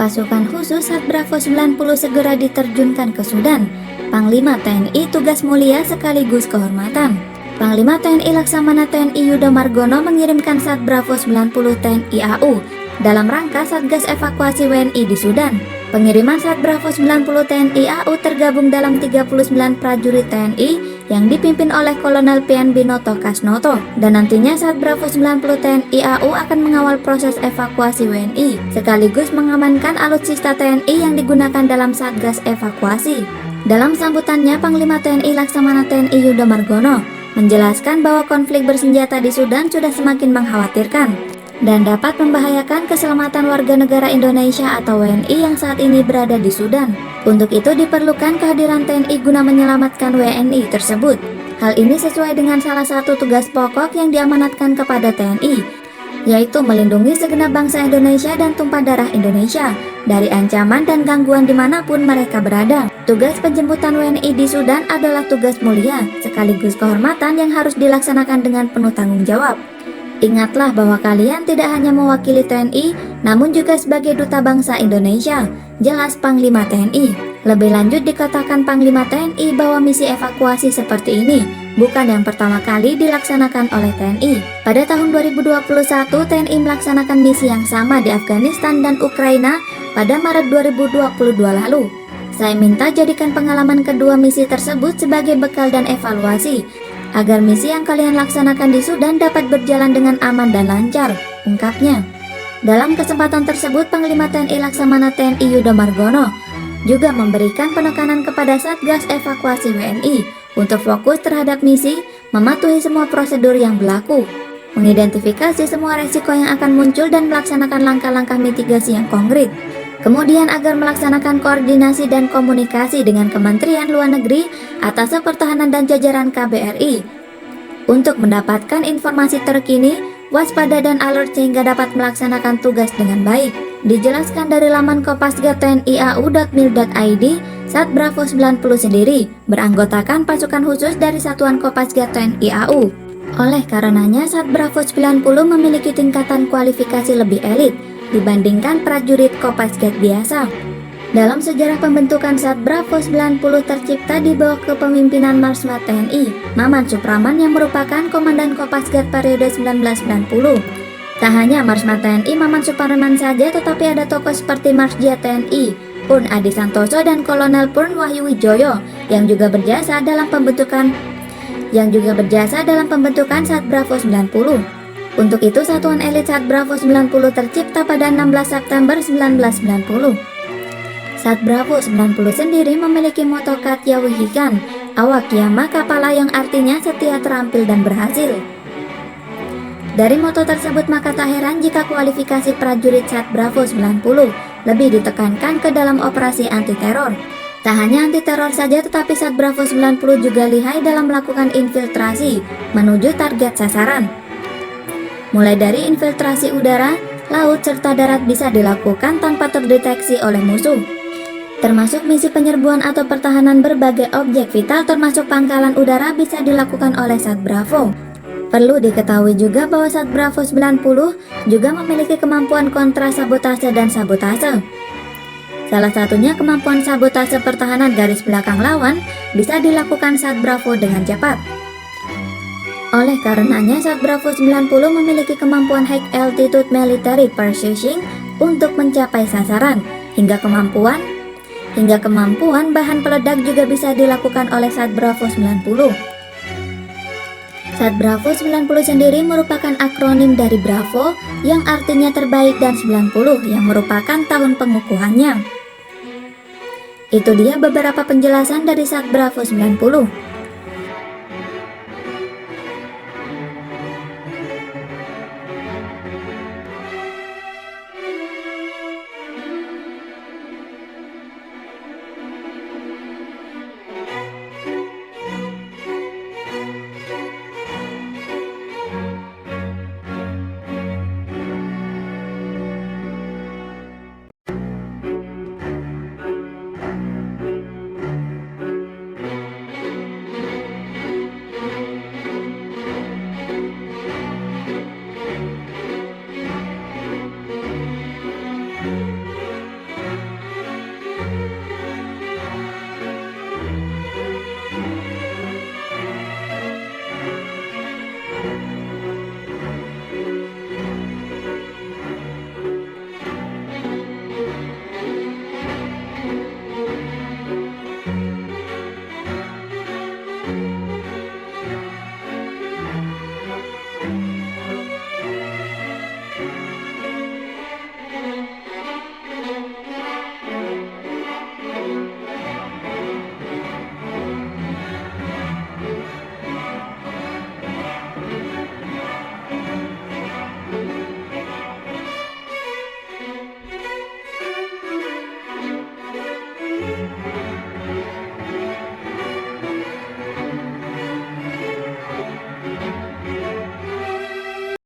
Pasukan khusus Sat Bravo 90 segera diterjunkan ke Sudan. Panglima TNI tugas mulia sekaligus kehormatan. Panglima TNI Laksamana TNI Yudo Margono mengirimkan Sat Bravo 90 TNI AU dalam rangka Satgas evakuasi WNI di Sudan. Pengiriman Sat Bravo 90 TNI AU tergabung dalam 39 prajurit TNI yang dipimpin oleh Kolonel Pian Binoto Kasnoto, dan nantinya Sat Bravo 90 TNI AU akan mengawal proses evakuasi WNI sekaligus mengamankan alutsista TNI yang digunakan dalam Satgas evakuasi. Dalam sambutannya, Panglima TNI Laksamana TNI Yudo Margono menjelaskan bahwa konflik bersenjata di Sudan sudah semakin mengkhawatirkan dan dapat membahayakan keselamatan warga negara Indonesia atau WNI yang saat ini berada di Sudan. Untuk itu diperlukan kehadiran TNI guna menyelamatkan WNI tersebut. Hal ini sesuai dengan salah satu tugas pokok yang diamanatkan kepada TNI, yaitu melindungi segenap bangsa Indonesia dan tumpah darah Indonesia dari ancaman dan gangguan dimanapun mereka berada. Tugas penjemputan WNI di Sudan adalah tugas mulia sekaligus kehormatan yang harus dilaksanakan dengan penuh tanggung jawab. Ingatlah bahwa kalian tidak hanya mewakili TNI, namun juga sebagai duta bangsa Indonesia, jelas Panglima TNI. Lebih lanjut dikatakan Panglima TNI bahwa misi evakuasi seperti ini bukan yang pertama kali dilaksanakan oleh TNI. Pada tahun 2021, TNI melaksanakan misi yang sama di Afghanistan dan Ukraina pada Maret 2022 lalu. Saya minta jadikan pengalaman kedua misi tersebut sebagai bekal dan evaluasi, agar misi yang kalian laksanakan di Sudan dapat berjalan dengan aman dan lancar, ungkapnya. Dalam kesempatan tersebut, Panglima TNI Laksamana TNI Yudo Margono juga memberikan penekanan kepada Satgas evakuasi WNI untuk fokus terhadap misi, mematuhi semua prosedur yang berlaku, mengidentifikasi semua resiko yang akan muncul dan melaksanakan langkah-langkah mitigasi yang konkret. Kemudian agar melaksanakan koordinasi dan komunikasi dengan Kementerian Luar Negeri, Atas Pertahanan dan jajaran KBRI untuk mendapatkan informasi terkini, waspada dan alert sehingga dapat melaksanakan tugas dengan baik. Dijelaskan dari laman kopasga.tniau.mil.id, Sat Bravo 90 sendiri beranggotakan pasukan khusus dari Satuan Kopasga TNI AU. Oleh karenanya, Sat Bravo 90 memiliki tingkatan kualifikasi lebih elit dibandingkan prajurit Kopasgat biasa. Dalam sejarah pembentukan Sat Bravo 90 tercipta di bawah kepemimpinan Marsma TNI Maman Supraman yang merupakan Komandan Kopasgat periode 1990. Tak hanya Marsma TNI Maman Supraman saja, tetapi ada tokoh seperti Marsdia TNI Purn Adi Santoso dan Kolonel Purn Wahyu Wijoyo yang juga berjasa dalam pembentukan Sat Bravo 90. Untuk itu, Satuan Elit Sat Bravo 90 tercipta pada 16 September 1990. Sat Bravo 90 sendiri memiliki moto Katya Wihikan, Awak Yama Kapala, yang artinya setia, terampil, dan berhasil. Dari moto tersebut maka tak heran jika kualifikasi prajurit Sat Bravo 90 lebih ditekankan ke dalam operasi anti-teror. Tak hanya anti-teror saja, tetapi Sat Bravo 90 juga lihai dalam melakukan infiltrasi menuju target sasaran. Mulai dari infiltrasi udara, laut, serta darat bisa dilakukan tanpa terdeteksi oleh musuh. Termasuk misi penyerbuan atau pertahanan berbagai objek vital termasuk pangkalan udara bisa dilakukan oleh Sat Bravo. Perlu diketahui juga bahwa Sat Bravo 90 juga memiliki kemampuan kontra sabotase dan sabotase. Salah satunya kemampuan sabotase pertahanan garis belakang lawan bisa dilakukan Sat Bravo dengan cepat. Oleh karenanya, Sat Bravo 90 memiliki kemampuan High Altitude Military Precision untuk mencapai sasaran, hingga kemampuan bahan peledak juga bisa dilakukan oleh Sat Bravo 90. Sat Bravo 90 sendiri merupakan akronim dari Bravo yang artinya terbaik dan 90 yang merupakan tahun pengukuhannya. Itu dia beberapa penjelasan dari Sat Bravo 90.